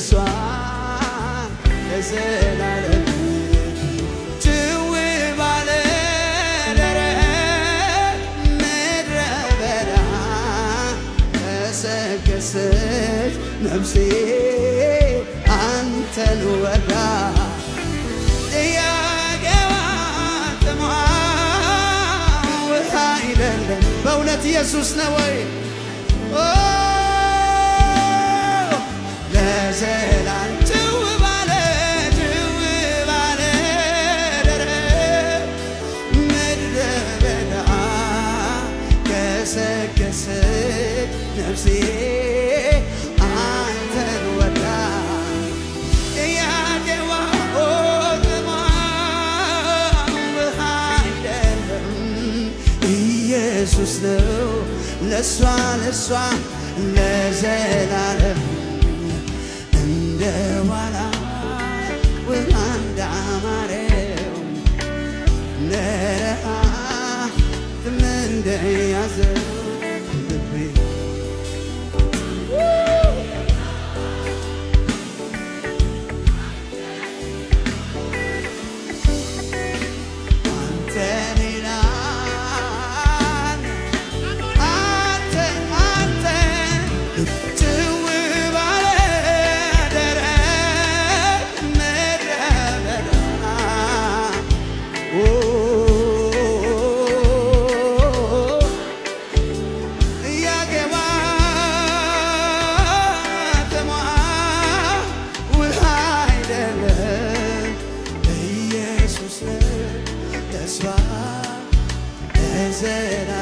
ለሷ ለዘላለም ጭው ባለ ደረቅ ምድረ በዳ ገሰገሰች ነፍሴ አንተን ወዳ ጥያቄዋ ጥሟ ውሃ አይደለም በእውነት ኢየሱስ ነው ወይ ለዘላለም ጭው ባለ ደረቅ ምድረ በዳ ገሰገሰች ነፍሴ አንተን ወዳ ጥያቄዋ ጥሟ ውሃ አይደለም ኢየሱስ ነው ለሷ ለዘላለም እንደ ዋላ ውሃ እንዳማረው ለረሃብ እንደያዘው ልቤ አንተን ይላል አንተን ጭው ባለ ደረቅ ምድረ በዳ ጥያቄዋ ጥሟ ውሃ አይደለም ኢየሱስ ለሷ ለዘላለም